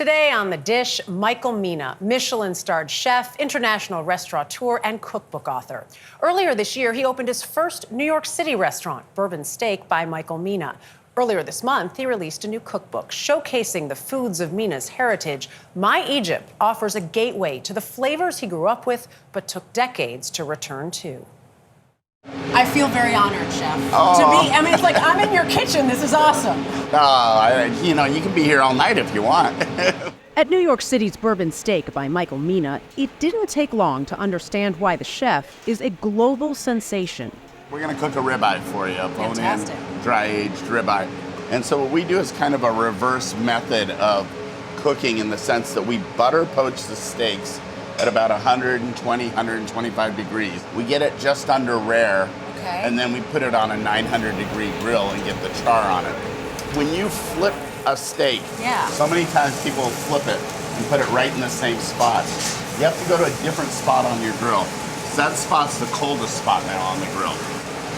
Today on The Dish, Michael Mina, Michelin-starred chef, international restaurateur, and cookbook author. Earlier this year, he opened his first New York City restaurant, Bourbon Steak by Michael Mina. Earlier this month, he released a new cookbook showcasing the foods of Mina's heritage. My Egypt offers a gateway to the flavors he grew up with, but took decades to return to. I feel very honored, Chef. It's like I'm in your kitchen. This is awesome. You can be here all night if you want. At New York City's Bourbon Steak by Michael Mina, it didn't take long to understand why the chef is a global sensation. We're going to cook a ribeye for you, Fantastic. bone-in, dry-aged ribeye. And so what we do is kind of a reverse method of cooking in the sense that we butter poach the steaks at about 120, 125 degrees. We get it just under rare, and then we put it on a 900-degree grill and get the char on it. When you flip a steak, so many times people flip it and put it right in the same spot. You have to go to a different spot on your grill. So that spot's the coldest spot now on the grill.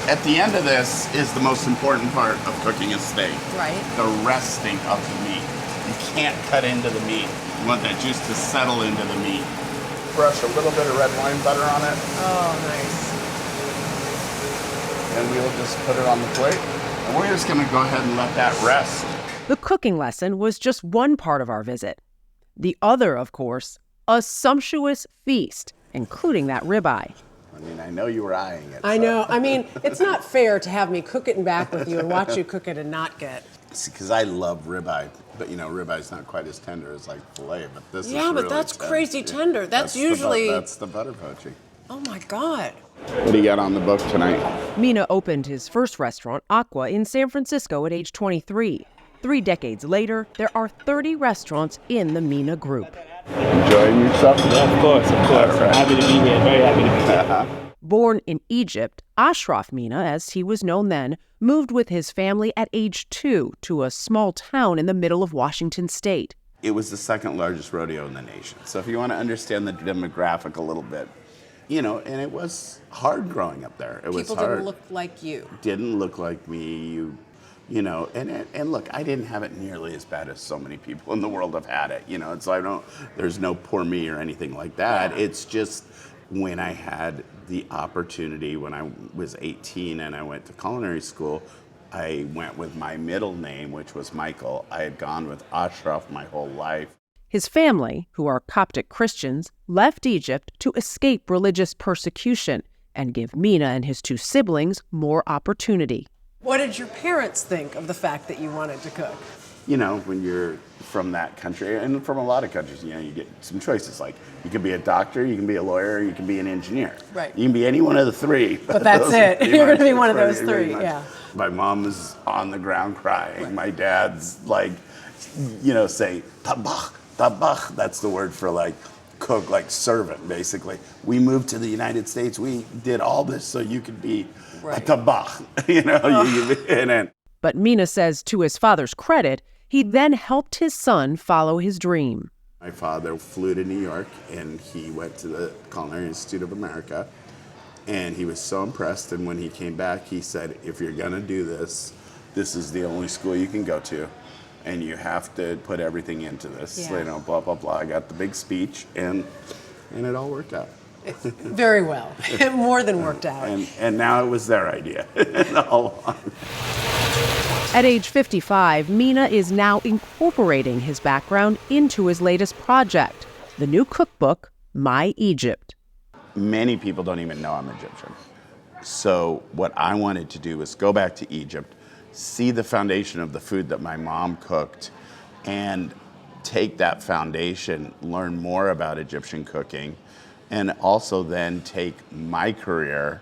At the end of this is the most important part of cooking a steak. Right. The resting of the meat. You can't cut into the meat. You want that juice to settle into the meat. Brush a little bit of red wine butter on it. Oh, nice. And we'll just put it on the plate. And we're just gonna go ahead and let that rest. The cooking lesson was just one part of our visit. The other, of course, a sumptuous feast, including that ribeye. I know you were eyeing it. I know. It's not fair to have me cook it and back with you and watch you cook it and not get. Because I love ribeye, but ribeye not quite as tender as like filet. But this is but that's crazy tender. That's usually that's the butter poaching. Oh my God. What do you got on the book tonight? Mina opened his first restaurant, Aqua, in San Francisco at age 23. 3 decades later, there are 30 restaurants in the Mina group. Enjoying yourself? Yeah, of course. Right. Happy to be here. Very happy to be here. Born in Egypt, Ashraf Mina, as he was known then, moved with his family at age 2 to a small town in the middle of Washington state. It was the second largest rodeo in the nation. So if you want to understand the demographic a little bit, and it was hard growing up there. It was hard. People didn't look like you. Didn't look like me. And look, I didn't have it nearly as bad as so many people in the world have had it. There's no poor me or anything like that. Yeah. It's just when I had the opportunity when I was 18 and I went to culinary school, I went with my middle name, which was Michael. I had gone with Ashraf my whole life. His family, who are Coptic Christians, left Egypt to escape religious persecution and give Mina and his 2 siblings more opportunity. What did your parents think of the fact that you wanted to cook? When you're from that country, and from a lot of countries, you get some choices. Like, you can be a doctor, you can be a lawyer, you can be an engineer. Right. You can be any one of the 3. But that's it. You're going to be one of those 3, yeah. My mom is on the ground crying. Right. My dad's saying, tabach, tabach. That's the word for cook, servant, basically. We moved to the United States. We did all this so you could be a tabach, But Mina says, to his father's credit, he then helped his son follow his dream. My father flew to New York, and he went to the Culinary Institute of America, and he was so impressed. And when he came back, he said, if you're going to do this, this is the only school you can go to, and you have to put everything into this. Yeah. Blah, blah, blah. I got the big speech, and it all worked out. Very well. More than worked out. And now it was their idea all along. At age 55, Mina is now incorporating his background into his latest project, the new cookbook, My Egypt. Many people don't even know I'm Egyptian. So what I wanted to do was go back to Egypt, see the foundation of the food that my mom cooked, and take that foundation, learn more about Egyptian cooking, and also then take my career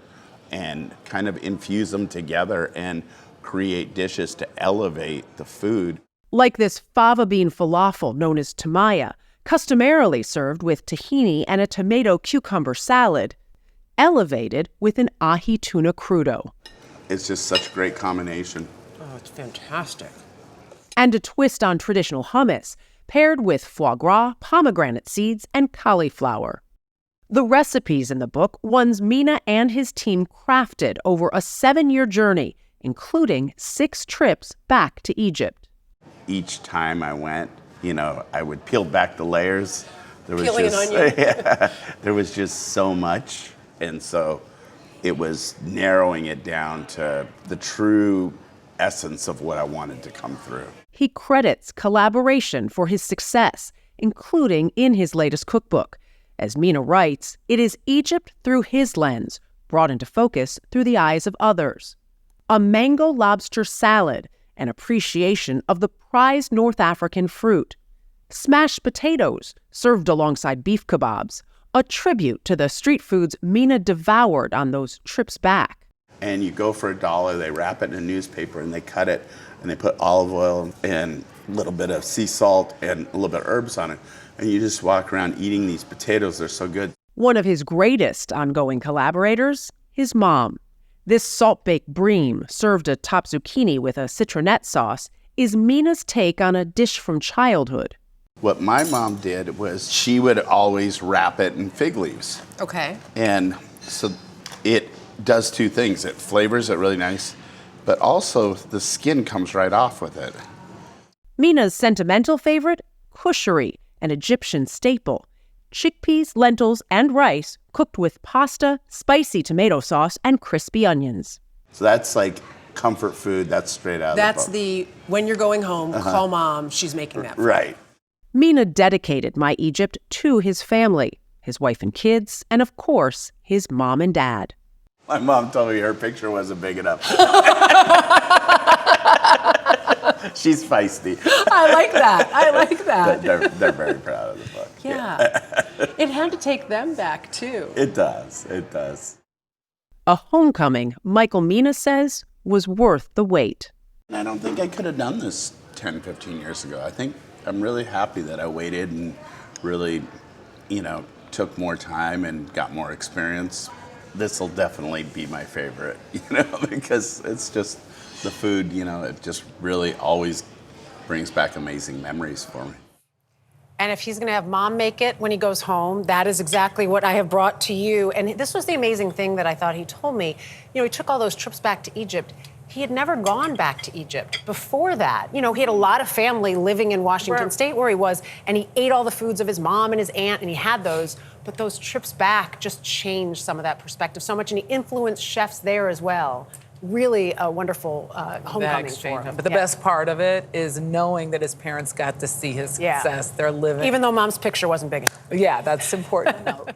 and kind of infuse them together and create dishes to elevate the food. Like this fava bean falafel known as tamaya, customarily served with tahini and a tomato cucumber salad, elevated with an ahi tuna crudo. It's just such a great combination. Oh, it's fantastic. And a twist on traditional hummus, paired with foie gras, pomegranate seeds, and cauliflower. The recipes in the book, ones Mina and his team crafted over a 7-year journey, including 6 trips back to Egypt. Each time I went, you know, I would peel back the layers. There was Peeling an onion. yeah, there was just so much. And so it was narrowing it down to the true essence of what I wanted to come through. He credits collaboration for his success, including in his latest cookbook. As Mina writes, it is Egypt through his lens, brought into focus through the eyes of others. A mango lobster salad, an appreciation of the prized North African fruit. Smashed potatoes, served alongside beef kebabs, a tribute to the street foods Mina devoured on those trips back. And you go for $1, they wrap it in a newspaper and they cut it and they put olive oil and a little bit of sea salt and a little bit of herbs on it. And you just walk around eating these potatoes. They're so good. One of his greatest ongoing collaborators, his mom. This salt-baked bream, served atop zucchini with a citronette sauce, is Mina's take on a dish from childhood. What my mom did was she would always wrap it in fig leaves. Okay. And so it does two things. It flavors it really nice, but also the skin comes right off with it. Mina's sentimental favorite, kushari, an Egyptian staple. Chickpeas, lentils, and rice cooked with pasta, spicy tomato sauce, and crispy onions. So that's like comfort food. That's straight out That's of the book. when you're going home, call mom, she's making that. Right. Mina dedicated My Egypt to his family, his wife and kids, and of course, his mom and dad. My mom told me her picture wasn't big enough. She's feisty. I like that. I like that. They're very proud of the book. Yeah. It had to take them back, too. It does. It does. A homecoming, Michael Mina says, was worth the wait. I don't think I could have done this 10, 15 years ago. I think I'm really happy that I waited and really, you know, took more time and got more experience. This will definitely be my favorite, you know, because it's just the food, you know, it just really always brings back amazing memories for me. And if he's going to have mom make it when he goes home, that is exactly what I have brought to you. And this was the amazing thing that I thought he told me. You know, he took all those trips back to Egypt. He had never gone back to Egypt before that. You know, he had a lot of family living in Washington State where he was, and he ate all the foods of his mom and his aunt, and he had those. But those trips back just changed some of that perspective so much, and he influenced chefs there as well. Really a wonderful homecoming for him. But the best part of it is knowing that his parents got to see his success. They're living. Even though mom's picture wasn't big enough. Yeah, that's important to note.